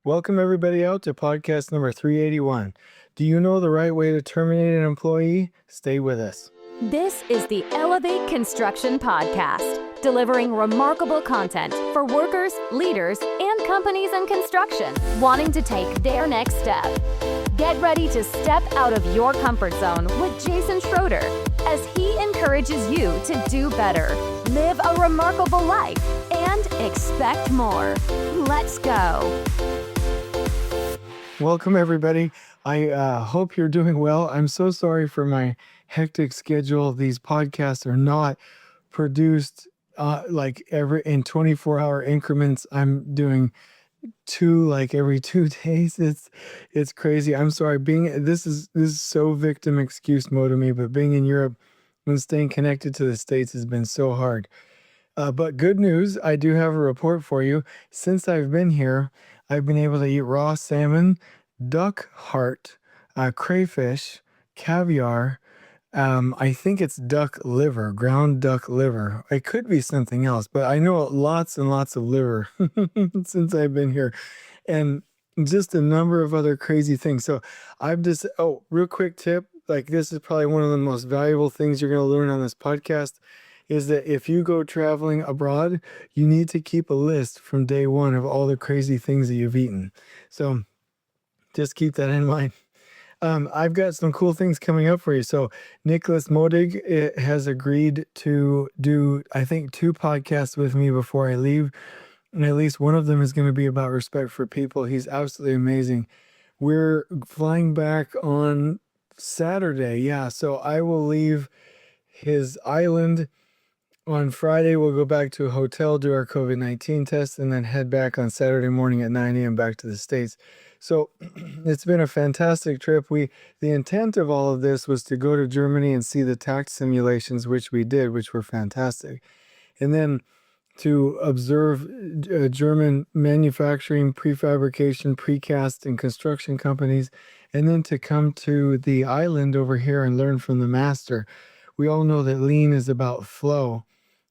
Welcome everybody out to podcast number 381. Do you know the right way to terminate an employee? Stay with us. This is the Elevate Construction Podcast, delivering remarkable content for workers, leaders, and companies in construction wanting to take their next step. Get ready to step out of your comfort zone with Schroeder as he encourages you to do better, live a remarkable life, and expect more. Let's go. Welcome everybody. I hope you're doing well. I'm so sorry for my hectic schedule. These podcasts are not produced like in 24-hour increments. I'm doing two like every 2 days. It's crazy. I'm sorry. This is so victim excuse mode of me, but being in Europe and staying connected to the States has been so hard. But good news, I do have a report for you. Since I've been here, I've been able to eat raw salmon, duck heart, crayfish, caviar. I think it's duck liver, ground duck liver. It could be something else, but I know lots and lots of liver since I've been here, and just a number of other crazy things. So real quick tip, like this is probably one of the most valuable things you're going to learn on this podcast, is that if you go traveling abroad, you need to keep a list from day one of all the crazy things that you've eaten. So just keep that in mind. I've got some cool things coming up for you. So Niklas Modig has agreed to do, I think, 2 podcasts with me before I leave. And at least one of them is going to be about respect for people. He's absolutely amazing. We're flying back on Saturday. Yeah, so I will leave his island on Friday. We'll go back to a hotel, do our COVID-19 test, and then head back on Saturday morning at 9 a.m. back to the States. So it's been a fantastic trip. The intent of all of this was to go to Germany and see the Takt simulations, which we did, which were fantastic. And then to observe German manufacturing, prefabrication, precast, and construction companies, and then to come to the island over here and learn from the master. We all know that lean is about flow.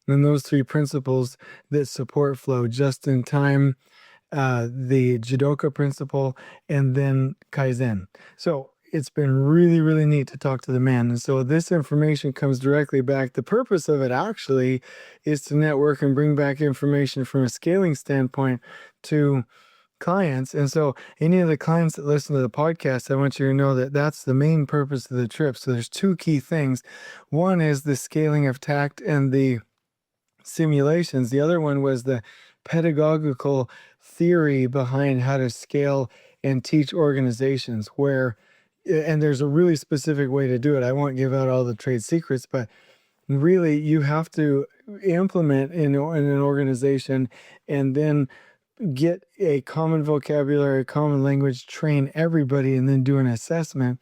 And those 3 principles that support flow: just in time, the Judoka principle, and then Kaizen. So it's been really, really neat to talk to the man. And so this information comes directly back. The purpose of it actually is to network and bring back information from a scaling standpoint to clients. And so any of the clients that listen to the podcast, I want you to know that that's the main purpose of the trip. So there's 2 key things. One is the scaling of Takt and the simulations. The other one was the pedagogical theory behind how to scale and teach organizations, and there's a really specific way to do it. I won't give out all the trade secrets, but really you have to implement in an organization and then get a common vocabulary, common language, train everybody, and then do an assessment,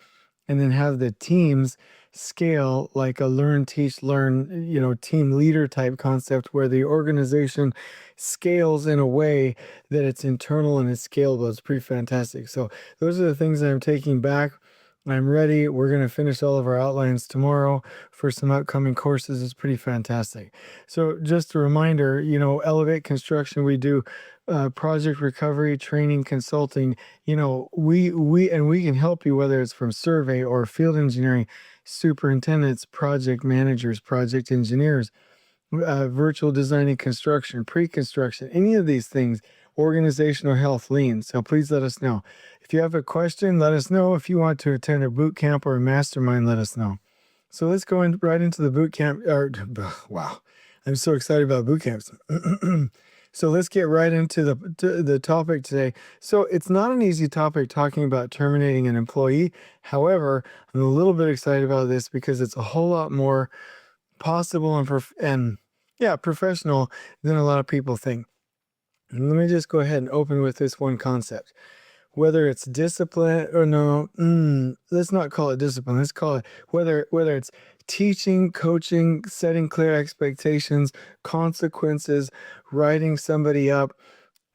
and then have the teams scale like a learn, teach, learn, team leader type concept, where the organization scales in a way that it's internal and it's scalable. It's pretty fantastic. So those are the things that I'm taking back. I'm ready. We're going to finish all of our outlines tomorrow for some upcoming courses. It's pretty fantastic. So just a reminder, Elevate Construction, we do project recovery, training, consulting. We can help you, whether it's from survey or field engineering, superintendents, project managers, project engineers, virtual designing, construction, pre-construction, any of these things, organizational health, lean. So please let us know. If you have a question, let us know. If you want to attend a boot camp or a mastermind, let us know. So let's go right into the boot camp. Wow, I'm so excited about boot camps. So let's get right into the topic today. So it's not an easy topic, talking about terminating an employee. However, I'm a little bit excited about this because it's a whole lot more possible and professional than a lot of people think. And let me just go ahead and open with this one concept. Whether it's discipline or let's not call it discipline. Let's call it whether it's teaching, coaching, setting clear expectations, consequences, writing somebody up,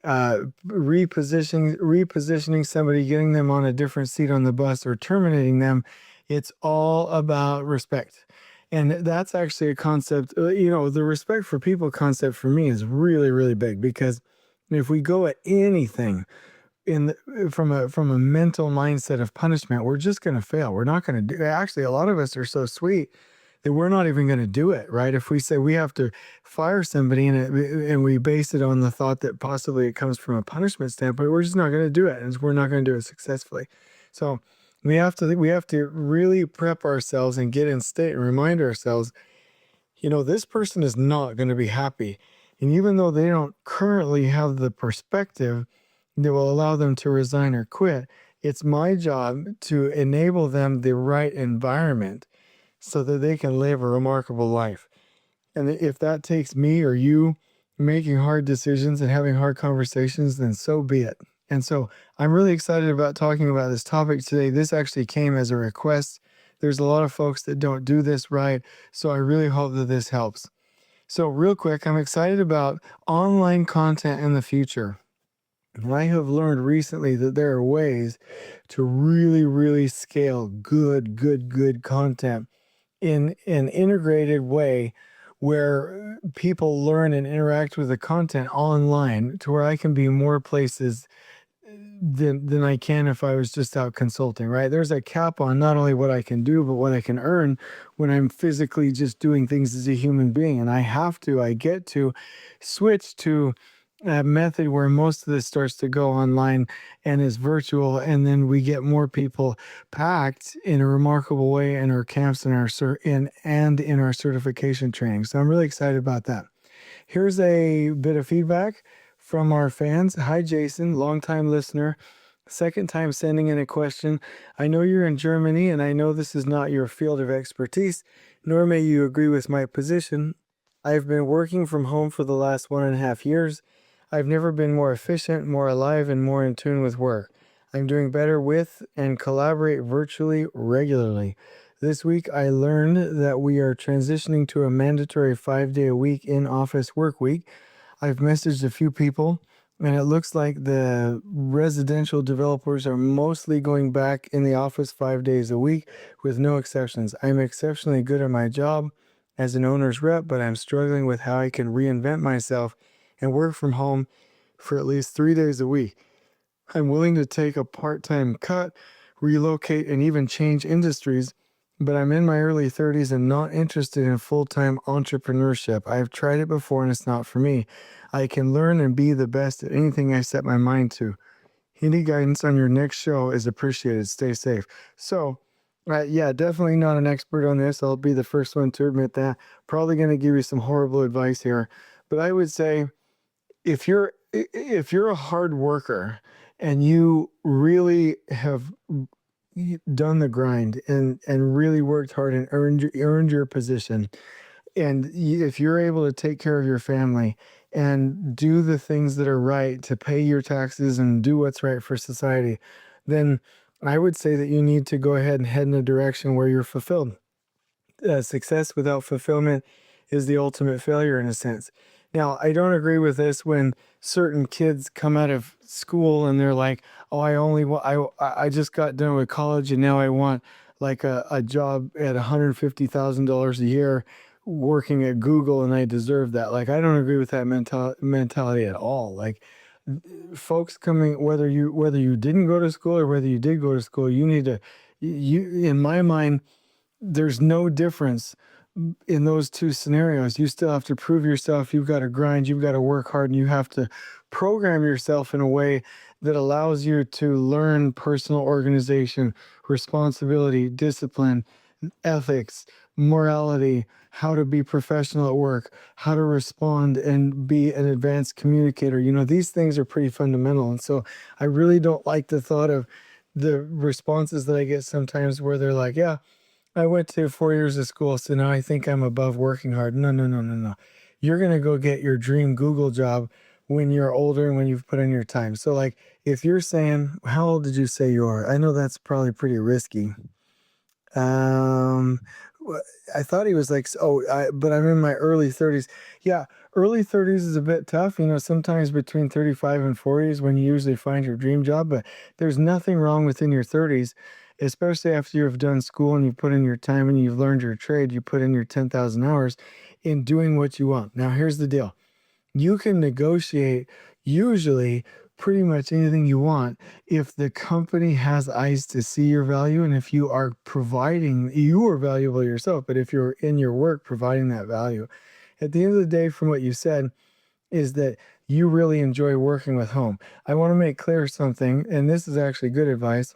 repositioning somebody, getting them on a different seat on the bus, or terminating them. It's all about respect. And that's actually a concept, the respect for people concept for me is really, really big, because if we go at anything from a mental mindset of punishment, we're just going to fail. We're not going to do. Actually, a lot of us are so sweet that we're not even going to do it, right? If we say we have to fire somebody and we base it on the thought that possibly it comes from a punishment standpoint, we're just not going to do it, and we're not going to do it successfully. So we have to really prep ourselves and get in state and remind ourselves, this person is not going to be happy. And even though they don't currently have the perspective that will allow them to resign or quit, it's my job to enable them the right environment so that they can live a remarkable life. And if that takes me or you making hard decisions and having hard conversations, then so be it. And so I'm really excited about talking about this topic today. This actually came as a request. There's a lot of folks that don't do this right, so I really hope that this helps. So real quick, I'm excited about online content in the future. I have learned recently that there are ways to really, really scale good content in an integrated way where people learn and interact with the content online to where I can be more places than I can if I was just out consulting, right? There's a cap on not only what I can do, but what I can earn when I'm physically just doing things as a human being. And I get to switch to a method where most of this starts to go online and is virtual. And then we get more people packed in a remarkable way in our camps and in our certification training. So I'm really excited about that. Here's a bit of feedback from our fans. Hi, Jason, longtime listener. Second time sending in a question. I know you're in Germany, and I know this is not your field of expertise, nor may you agree with my position. I've been working from home for the last 1.5 years. I've never been more efficient, more alive, and more in tune with work. I'm doing better with and collaborate virtually regularly. This week, I learned that we are transitioning to a mandatory 5-day-a-week in-office work week. I've messaged a few people, and it looks like the residential developers are mostly going back in the office 5 days a week with no exceptions. I'm exceptionally good at my job as an owner's rep, but I'm struggling with how I can reinvent myself and work from home for at least 3 days a week. I'm willing to take a part-time cut, relocate, and even change industries, but I'm in my early 30s and not interested in full-time entrepreneurship. I've tried it before and it's not for me. I can learn and be the best at anything I set my mind to. Any guidance on your next show is appreciated. Stay safe. So, yeah, definitely not an expert on this. I'll be the first one to admit that. Probably going to give you some horrible advice here, but I would say if you're a hard worker and you really have done the grind and really worked hard and earned your position, and if you're able to take care of your family and do the things that are right to pay your taxes and do what's right for society, then I would say that you need to go ahead and head in a direction where you're fulfilled. Success without fulfillment is the ultimate failure in a sense. Now, I don't agree with this when certain kids come out of school and they're like, "Oh, I just got done with college and now I want like a job at $150,000 a year working at Google and I deserve that." Like, I don't agree with that mentality at all. Like, folks coming, whether you didn't go to school or whether you did go to school, you need to, in my mind, there's no difference in those two scenarios. You still have to prove yourself. You've got to grind. You've got to work hard, and you have to program yourself in a way that allows you to learn personal organization, responsibility, discipline, ethics, morality, how to be professional at work, how to respond and be an advanced communicator. These things are pretty fundamental. And so I really don't like the thought of the responses that I get sometimes where they're like, "Yeah, I went to 4 years of school, so now I think I'm above working hard." No, no, no, no, no. You're going to go get your dream Google job when you're older and when you've put in your time. So, like, if you're saying, how old did you say you are? I know that's probably pretty risky. Um, I thought he was like, but I'm in my early 30s. Yeah, early 30s is a bit tough. Sometimes between 35 and 40 is when you usually find your dream job, but there's nothing wrong within your 30s, especially after you've done school and you've put in your time and you've learned your trade, you put in your 10,000 hours in doing what you want. Now, here's the deal. You can negotiate usually pretty much anything you want if the company has eyes to see your value, and if you are providing, you are valuable yourself, but if you're in your work providing that value. At the end of the day, from what you said, is that you really enjoy working with home. I want to make clear something, and this is actually good advice.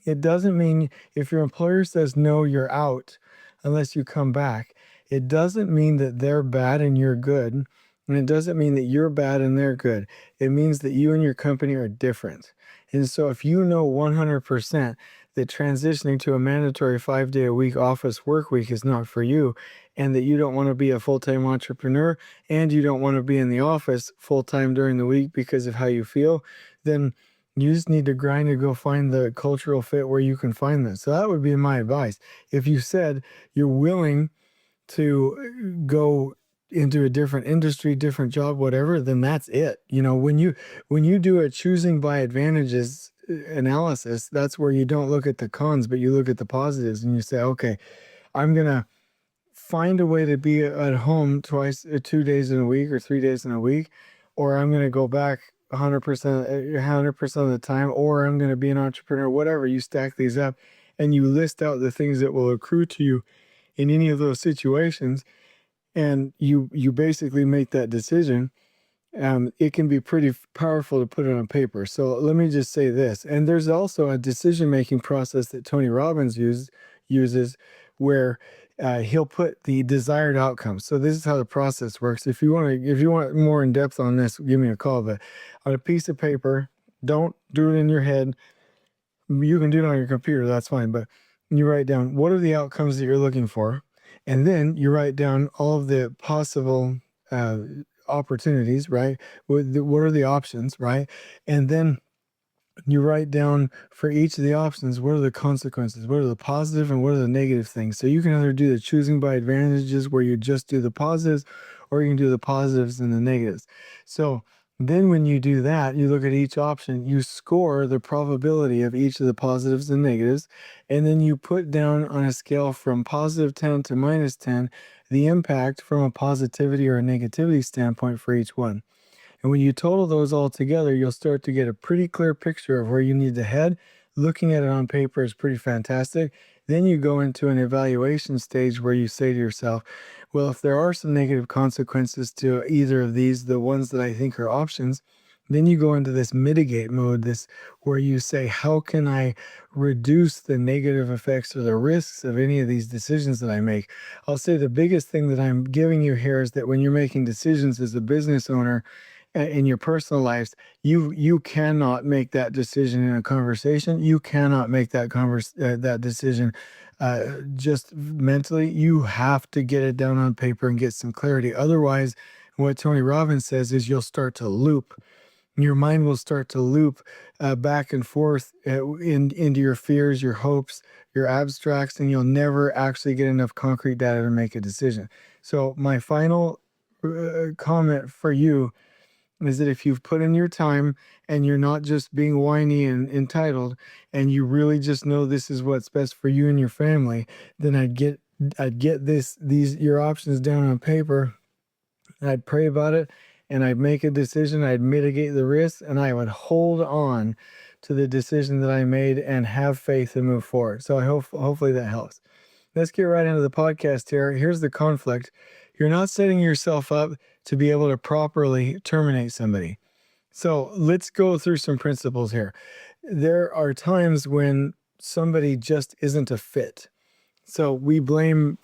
It doesn't mean if your employer says no, you're out unless you come back. It doesn't mean that they're bad and you're good. And it doesn't mean that you're bad and they're good. It means that you and your company are different. And so if you know 100% that transitioning to a mandatory 5-day-a-week office work week is not for you, and that you don't want to be a full-time entrepreneur, and you don't want to be in the office full-time during the week because of how you feel, then you just need to grind to go find the cultural fit where you can find this. So that would be my advice. If you said you're willing to go into a different industry, different job, whatever, then that's it. When you do a choosing by advantages analysis, that's where you don't look at the cons, but you look at the positives and you say, okay, I'm gonna find a way to be at home 2 days in a week or 3 days in a week, or I'm going to go back 100% of the time, or I'm going to be an entrepreneur, whatever. You stack these up and you list out the things that will accrue to you in any of those situations, and you basically make that decision. It can be pretty powerful to put it on paper. So let me just say this. And there's also a decision-making process that Tony Robbins uses where he'll put the desired outcome. So this is how the process works. If you want more in depth on this, give me a call. But on a piece of paper, don't do it in your head. You can do it on your computer, that's fine. But you write down what are the outcomes that you're looking for. And then you write down all of the possible opportunities, right? What are the options, right? And then you write down for each of the options, what are the consequences, what are the positive and what are the negative things. So you can either do the choosing by advantages where you just do the positives, or you can do the positives and the negatives. So then when you do that, you look at each option, you score the probability of each of the positives and negatives, and then you put down on a scale from +10 to -10 the impact from a positivity or a negativity standpoint for each one. And when you total those all together, you'll start to get a pretty clear picture of where you need to head. Looking at it on paper is pretty fantastic. Then you go into an evaluation stage where you say to yourself, well, if there are some negative consequences to either of these, the ones that I think are options, then you go into this mitigate mode, this where you say, how can I reduce the negative effects or the risks of any of these decisions that I make? I'll say the biggest thing that I'm giving you here is that when you're making decisions as a business owner, in your personal lives, you cannot make that decision in a conversation. You cannot make that decision just mentally. You have to get it down on paper and get some clarity. Otherwise, what Tony Robbins says is you'll start to loop. Your mind will start to loop back and forth into your fears, your hopes, your abstracts, and you'll never actually get enough concrete data to make a decision. So my final comment for you is that if you've put in your time and you're not just being whiny and entitled, and you really just know this is what's best for you and your family, then I'd get these your options down on paper, and I'd pray about it, and I'd make a decision, I'd mitigate the risks, and I would hold on to the decision that I made and have faith and move forward. So I hopefully that helps. Let's get right into the podcast here. Here's the conflict. You're not setting yourself up to be able to properly terminate somebody. So let's go through some principles here. There are times when somebody just isn't a fit. So we blame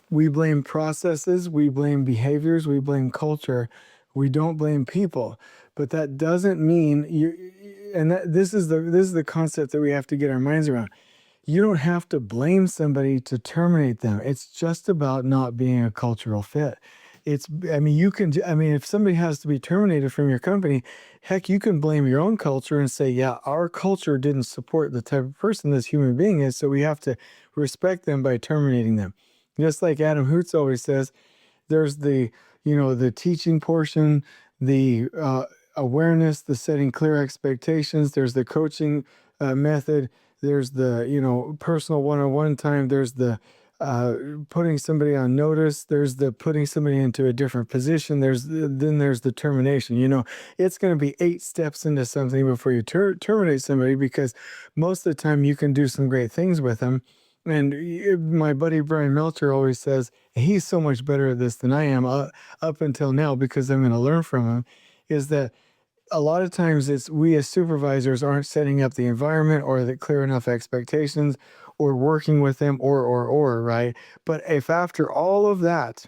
processes, we blame behaviors, we blame culture. We don't blame people. But that doesn't mean this is the concept that we have to get our minds around. You don't have to blame somebody to terminate them. It's just about not being a cultural fit. If somebody has to be terminated from your company, heck, you can blame your own culture and say, yeah, our culture didn't support the type of person this human being is, so we have to respect them by terminating them. Just like Adam Hoots always says, there's the teaching portion, the awareness, the setting clear expectations, there's the coaching method, there's the, personal one-on-one time, there's the putting somebody on notice. There's the putting somebody into a different position. Then there's the termination. It's going to be 8 steps into something before you terminate somebody, because most of the time you can do some great things with them. And my buddy Brian Melcher always says he's so much better at this than I am up until now, because I'm going to learn from him, is that a lot of times it's we as supervisors aren't setting up the environment or the clear enough expectations or working with them or right. But if after all of that,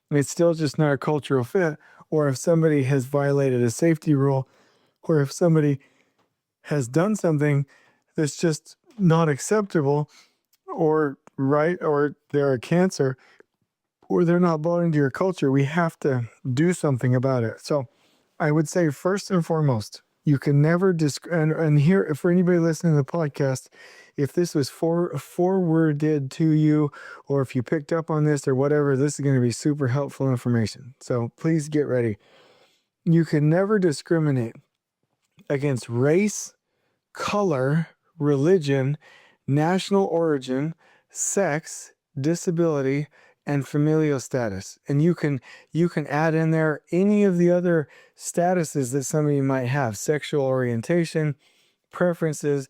it's still just not a cultural fit, or if somebody has violated a safety rule, or if somebody has done something that's just not acceptable, or right, or they're a cancer, or they're not belonging to your culture, we have to do something about it. So I would say first and foremost, you can never and here, for anybody listening to the podcast, if this was forwarded to you, or if you picked up on this or whatever, this is going to be super helpful information. So please get ready. You can never discriminate against race, color, religion, national origin, sex, disability, and familial status. And you can add in there any of the other statuses that somebody might have: sexual orientation, preferences,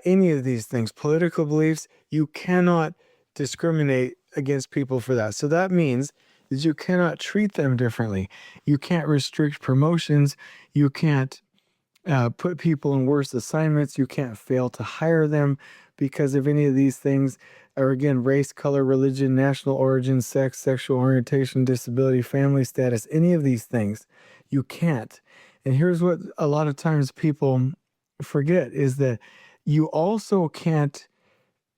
any of these things, political beliefs. You cannot discriminate against people for that. So that means that you cannot treat them differently. You can't restrict promotions. You can't put people in worse assignments. You can't fail to hire them because of any of these things. Or again, race, color, religion, national origin, sex, sexual orientation, disability, family status, any of these things, you can't. And here's what a lot of times people forget, is that you also can't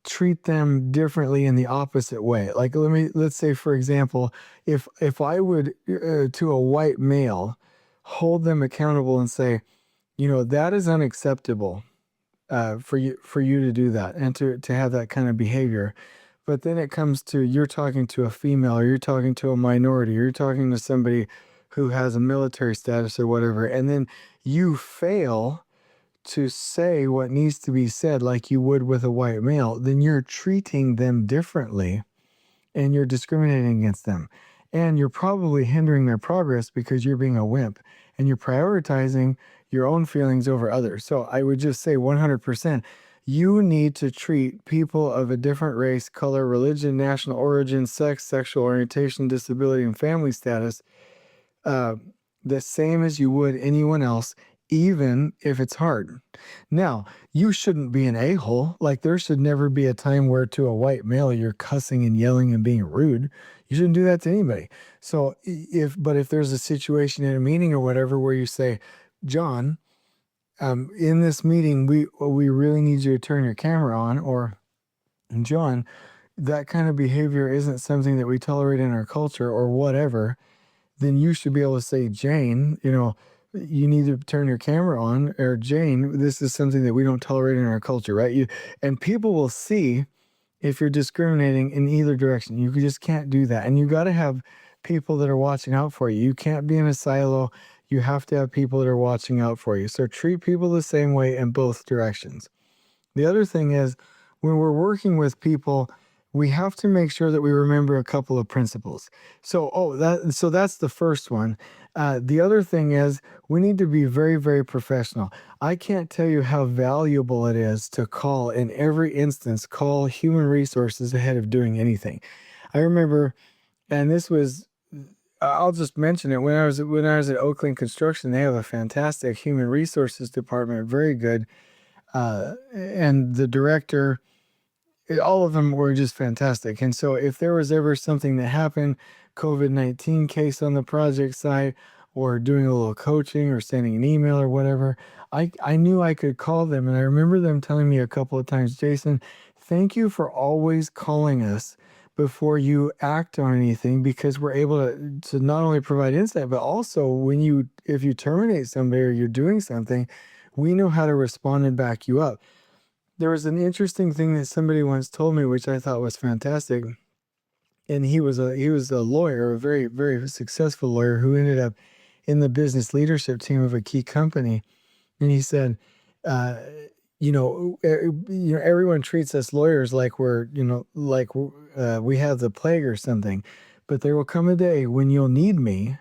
treat them differently in the opposite way. Like, let's say, for example, if I would to a white male hold them accountable and say, that is unacceptable for you to do that and to have that kind of behavior. But then it comes to, you're talking to a female, or you're talking to a minority, or you're talking to somebody who has a military status or whatever, and then you fail to say what needs to be said like you would with a white male, then you're treating them differently and you're discriminating against them. And you're probably hindering their progress because you're being a wimp and you're prioritizing your own feelings over others. So I would just say 100%, you need to treat people of a different race, color, religion, national origin, sex, sexual orientation, disability, and family status the same as you would anyone else, even if it's hard. Now, you shouldn't be an a-hole. Like, there should never be a time where to a white male you're cussing and yelling and being rude. You shouldn't do that to anybody. So if there's a situation in a meeting or whatever where you say, John, in this meeting, we really need you to turn your camera on, or John, that kind of behavior isn't something that we tolerate in our culture, or whatever, then you should be able to say, Jane, you need to turn your camera on, or Jane, this is something that we don't tolerate in our culture, right? And people will see if you're discriminating in either direction. You just can't do that. And you got to have people that are watching out for you. You can't be in a silo. You have to have people that are watching out for you. So treat people the same way in both directions. The other thing is, when we're working with people, we have to make sure that we remember a couple of principles. So that's the first one. The other thing is, we need to be very, very professional. I can't tell you how valuable it is to call, in every instance, call human resources ahead of doing anything. I remember, and this was, I'll just mention it, when I was at Oakland Construction, they have a fantastic human resources department, very good. And the director, all of them were just fantastic. And so if there was ever something that happened, COVID-19 case on the project site, or doing a little coaching or sending an email or whatever, I knew I could call them. And I remember them telling me a couple of times, Jason, thank you for always calling us before you act on anything, because we're able to not only provide insight, but also if you terminate somebody or you're doing something, we know how to respond and back you up. There was an interesting thing that somebody once told me, which I thought was fantastic. And he was a lawyer, a very, very successful lawyer, who ended up in the business leadership team of a key company. And he said, everyone treats us lawyers like we're we have the plague or something, but there will come a day when you'll need me,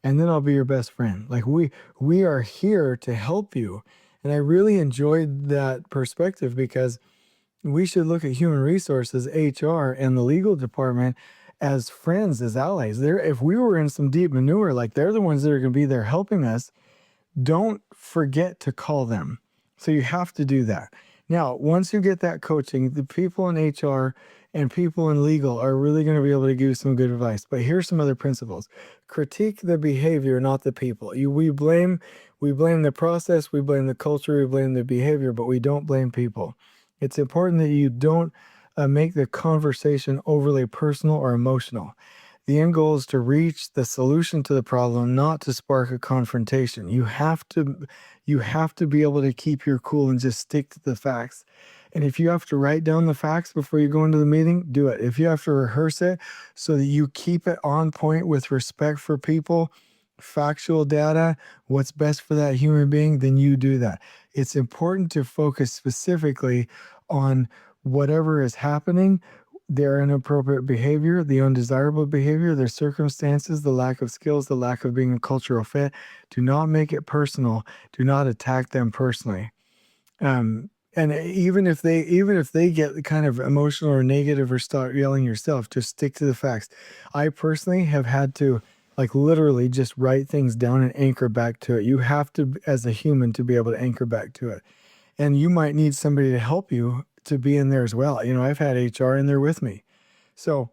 and then I'll be your best friend. Like we are here to help you. And I really enjoyed that perspective because we should look at human resources, HR, and the legal department as friends, as allies. If we were in some deep manure, like they're the ones that are going to be there helping us. Don't forget to call them. So you have to do that. Now, once you get that coaching, the people in HR and people in legal are really going to be able to give you some good advice. But here's some other principles. Critique the behavior, not the people. We blame the process, we blame the culture, we blame the behavior, but we don't blame people. It's important that you don't make the conversation overly personal or emotional. The end goal is to reach the solution to the problem, not to spark a confrontation. You have to be able to keep your cool and just stick to the facts. And if you have to write down the facts before you go into the meeting, do it. If you have to rehearse it so that you keep it on point with respect for people, factual data, what's best for that human being, then you do that. It's important to focus specifically on whatever is happening, their inappropriate behavior, the undesirable behavior, their circumstances, the lack of skills, the lack of being a cultural fit. Do not make it personal. Do not attack them personally. And even if they get kind of emotional or negative or start yelling yourself, just stick to the facts. I personally have had to like literally just write things down and anchor back to it. You have to, as a human, to be able to anchor back to it. And you might need somebody to help you to be in there as well. You know, I've had HR in there with me. So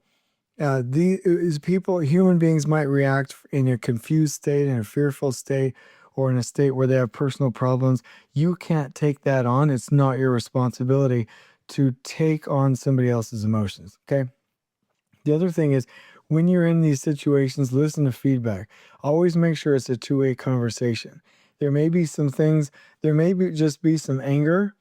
these people, human beings might react in a confused state, in a fearful state, or in a state where they have personal problems. You can't take that on. It's not your responsibility to take on somebody else's emotions, okay? The other thing is, when you're in these situations, listen to feedback. Always make sure it's a two-way conversation. There may be some things, just be some anger,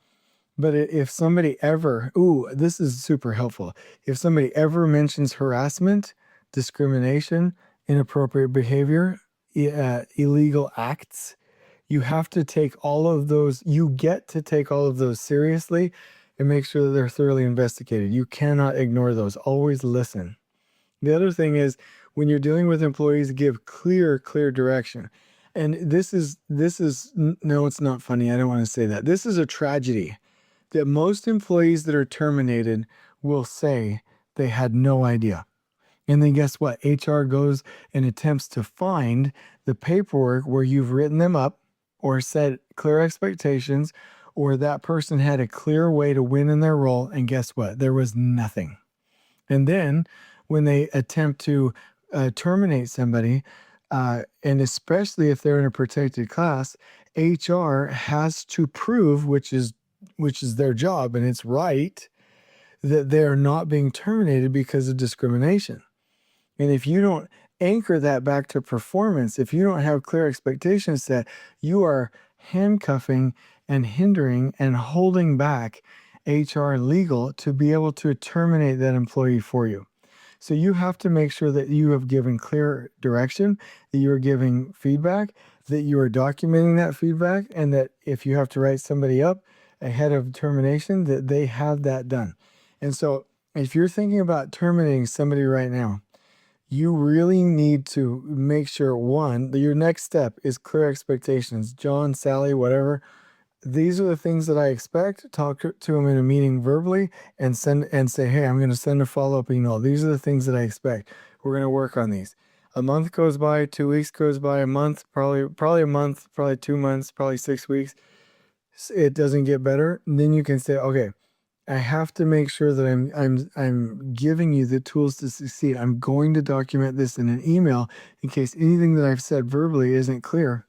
but if somebody ever, this is super helpful. If somebody ever mentions harassment, discrimination, inappropriate behavior, illegal acts, you have to take all of those, you get to take all of those seriously and make sure that they're thoroughly investigated. You cannot ignore those. Always listen. The other thing is, when you're dealing with employees, give clear direction. And this is no, it's not funny. I don't want to say that. This is a tragedy that most employees that are terminated will say they had no idea. And then guess what? HR goes and attempts to find the paperwork where you've written them up or set clear expectations, or that person had a clear way to win in their role. And guess what? There was nothing. And then when they attempt to terminate somebody, and especially if they're in a protected class, HR has to prove, which is their job, and it's right, that they're not being terminated because of discrimination. And if you don't anchor that back to performance, if you don't have clear expectations set, you are handcuffing and hindering and holding back HR and legal to be able to terminate that employee for you. So you have to make sure that you have given clear direction, that you are giving feedback, that you are documenting that feedback, and that if you have to write somebody up ahead of termination, that they have that done. And so if you're thinking about terminating somebody right now, you really need to make sure, one, that your next step is clear expectations. John, Sally, whatever, these are the things that I expect. Talk to them in a meeting verbally and say, hey, I'm going to send a follow-up email. These are the things that I expect. We're going to work on these. A month goes by, 2 weeks goes by, a month, probably a month, probably 2 months, probably 6 weeks. It doesn't get better. And then you can say, okay, I have to make sure that I'm giving you the tools to succeed. I'm going to document this in an email in case anything that I've said verbally isn't clear.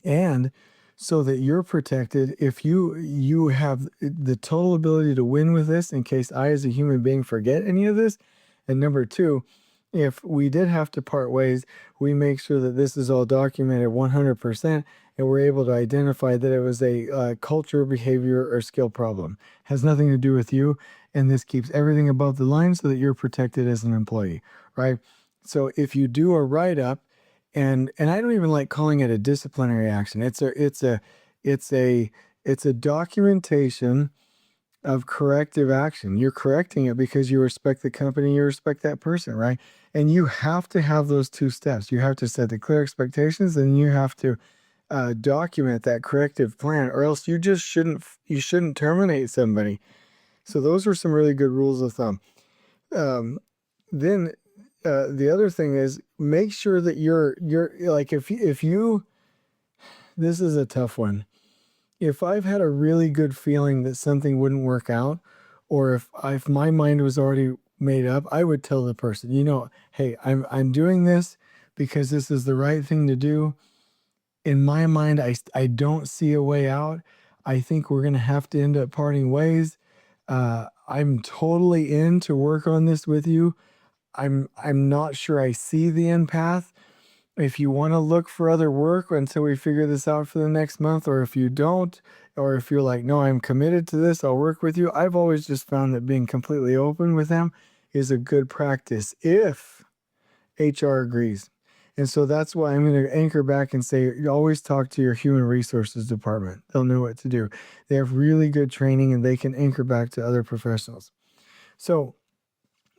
And so that you're protected, if you have the total ability to win with this in case I as a human being forget any of this. And number two, if we did have to part ways, we make sure that this is all documented 100%, and we're able to identify that it was a culture, behavior, or skill problem. Has nothing to do with you, and this keeps everything above the line so that you're protected as an employee, right? So if you do a write-up, and I don't even like calling it a disciplinary action. It's a documentation of corrective action. You're correcting it because you respect the company, you respect that person, right? And you have to have those two steps. You have to set the clear expectations, and you have to document that corrective plan, or else you just shouldn't terminate somebody. So those are some really good rules of thumb. Then the other thing is, make sure that you're like, if you this is a tough one. If I've had a really good feeling that something wouldn't work out, or if my mind was already made up, I would tell the person, hey, I'm doing this because this is the right thing to do. In my mind, I don't see a way out. I think we're going to have to end up parting ways. I'm totally in to work on this with you. I'm not sure I see the end path. If you want to look for other work until we figure this out for the next month, or if you don't, or if you're like, no, I'm committed to this, I'll work with you. I've always just found that being completely open with them is a good practice if HR agrees. And so that's why I'm going to anchor back and say, you always talk to your human resources department. They'll know what to do. They have really good training, and they can anchor back to other professionals. So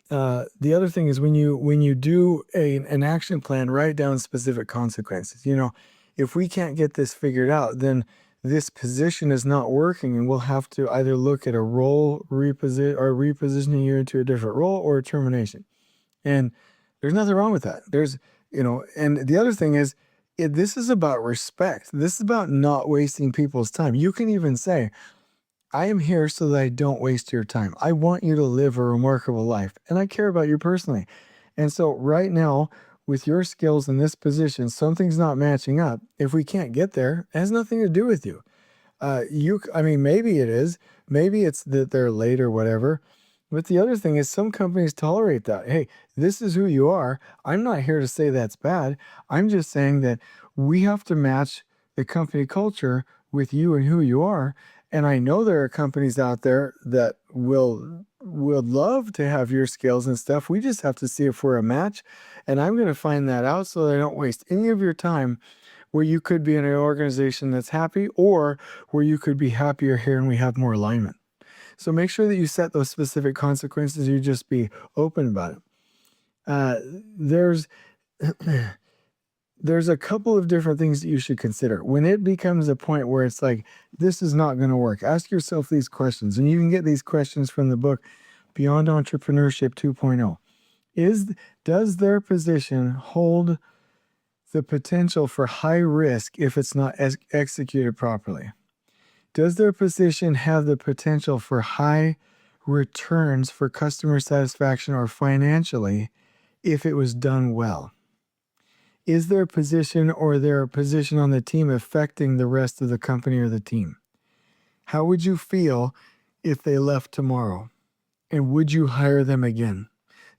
the other thing is, when you do an action plan, write down specific consequences. If we can't get this figured out, then this position is not working, and we'll have to either look at a role repositioning you into a different role, or a termination. And there's nothing wrong with that. And the other thing is, this is about respect. This is about not wasting people's time. You can even say, I am here so that I don't waste your time. I want you to live a remarkable life, and I care about you personally. And so right now, with your skills in this position, something's not matching up. If we can't get there, it has nothing to do with you. Maybe it is. Maybe it's that they're late or whatever. But the other thing is, some companies tolerate that. Hey, this is who you are. I'm not here to say that's bad. I'm just saying that we have to match the company culture with you and who you are. And I know there are companies out there that would love to have your skills and stuff. We just have to see if we're a match. And I'm going to find that out so that I don't waste any of your time, where you could be in an organization that's happy, or where you could be happier here and we have more alignment. So make sure that you set those specific consequences. You just be open about it. There's a couple of different things that you should consider. When it becomes a point where it's like, this is not going to work, ask yourself these questions. And you can get these questions from the book, Beyond Entrepreneurship 2.0. Does their position hold the potential for high risk if it's not executed properly? Does their position have the potential for high returns for customer satisfaction or financially if it was done well? Is their position or their position on the team affecting the rest of the company or the team? How would you feel if they left tomorrow? And would you hire them again?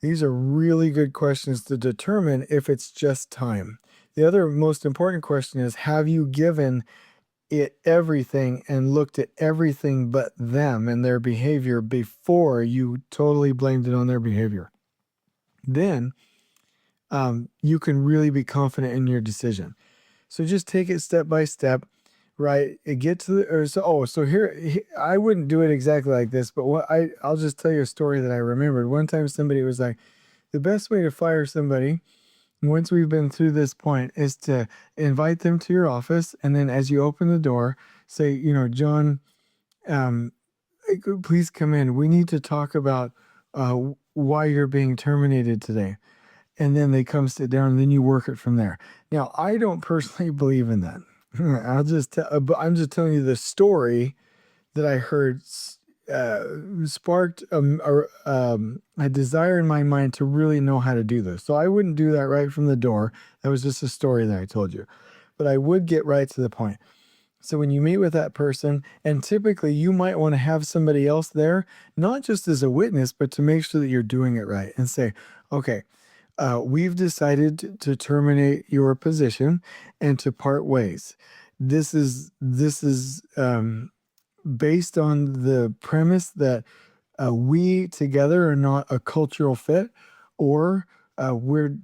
These are really good questions to determine if it's just time. The other most important question is, have you given it everything and looked at everything but them and their behavior before you totally blamed it on their behavior? Then you can really be confident in your decision. So just take it step by step, right? So here, I wouldn't do it exactly like this, but I'll just tell you a story that I remembered. One time somebody was like, the best way to fire somebody, once we've been through this point, is to invite them to your office, and then as you open the door, say, John, please come in. We need to talk about why you're being terminated today. And then they come sit down, and then you work it from there. Now, I don't personally believe in that. I'm just telling you the story that I heard sparked a desire in my mind to really know how to do this. So I wouldn't do that right from the door. That was just a story that I told you. But I would get right to the point. So when you meet with that person, and typically you might want to have somebody else there, not just as a witness, but to make sure that you're doing it right, and say, okay, we've decided to terminate your position and to part ways. This is based on the premise that we together are not a cultural fit, or we're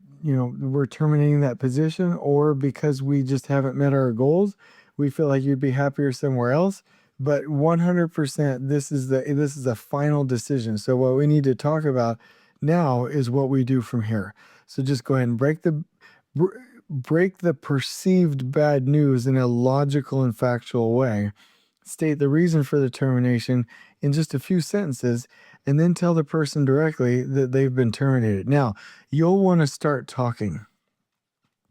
terminating that position, or because we just haven't met our goals, we feel like you'd be happier somewhere else. But 100%, this is the final decision. So what we need to talk about now is what we do from here. So just go ahead and break the perceived bad news in a logical and factual way. State the reason for the termination in just a few sentences, and then tell the person directly that they've been terminated. Now, you'll want to start talking.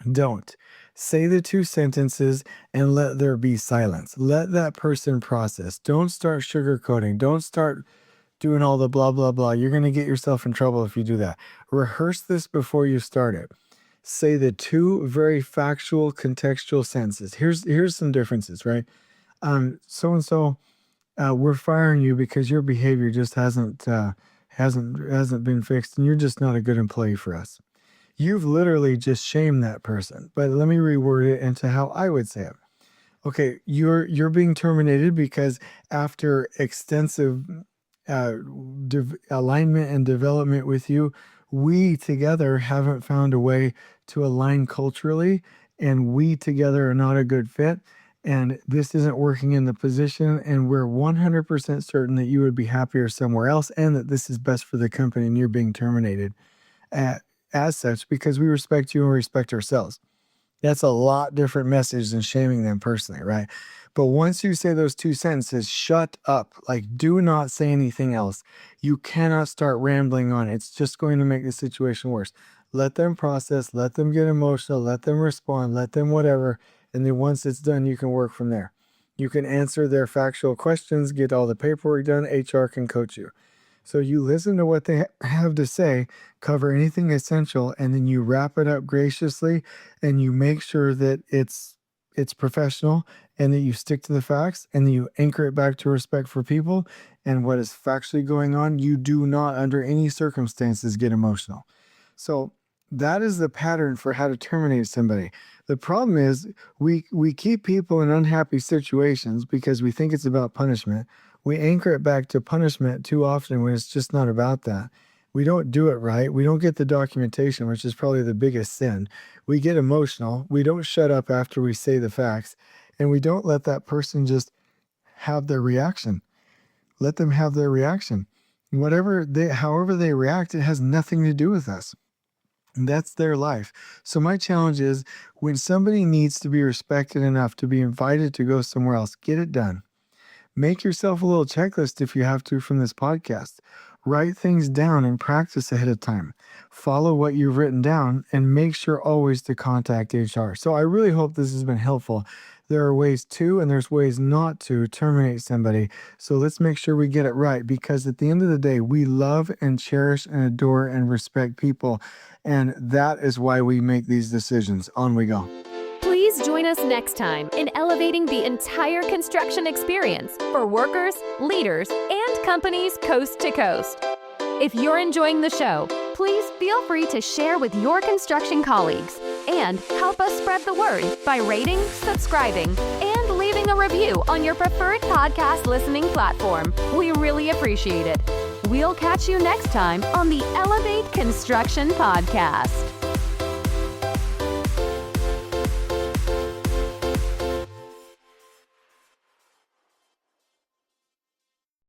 Don't. Say the 2 sentences and let there be silence. Let that person process. Don't start sugarcoating. Don't start doing all the blah, blah, blah. You're going to get yourself in trouble if you do that. Rehearse this before you start it. Say the 2 very factual, contextual sentences. Here's some differences, right? So-and-so, we're firing you because your behavior just hasn't been fixed, and you're just not a good employee for us. You've literally just shamed that person. But let me reword it into how I would say it. Okay, you're being terminated because after extensive alignment and development with you, we together haven't found a way to align culturally, and we together are not a good fit. And this isn't working in the position, and we're 100% certain that you would be happier somewhere else, and that this is best for the company, and you're being terminated as such because we respect you and respect ourselves. That's a lot different message than shaming them personally, right? But once you say those 2 sentences, shut up. Like, do not say anything else. You cannot start rambling on. It's just going to make the situation worse. Let them process, let them get emotional, let them respond, let them whatever. And then once it's done, you can work from there. You can answer their factual questions, get all the paperwork done. HR can coach you. So you listen to what they have to say, cover anything essential, and then you wrap it up graciously, and you make sure that it's professional, and that you stick to the facts, and then you anchor it back to respect for people and what is factually going on. You do not, under any circumstances, get emotional. So that is the pattern for how to terminate somebody. The problem is we keep people in unhappy situations because we think it's about punishment. We anchor it back to punishment too often when it's just not about that. We don't do it right. We don't get the documentation, which is probably the biggest sin. We get emotional. We don't shut up after we say the facts. And we don't let that person just have their reaction. Let them have their reaction. However they react, it has nothing to do with us. And that's their life. So my challenge is, when somebody needs to be respected enough to be invited to go somewhere else, get it done. Make yourself a little checklist if you have to from this podcast. Write things down and practice ahead of time. Follow what you've written down and make sure always to contact HR. So I really hope this has been helpful. There are ways to, and there's ways not to terminate somebody. So let's make sure we get it right, because at the end of the day, we love and cherish and adore and respect people. And that is why we make these decisions. On we go. Please join us next time in elevating the entire construction experience for workers, leaders, and companies coast to coast. If you're enjoying the show, please feel free to share with your construction colleagues and help us spread the word by rating, subscribing, and leaving a review on your preferred podcast listening platform. We really appreciate it. We'll catch you next time on the Elevate Construction Podcast.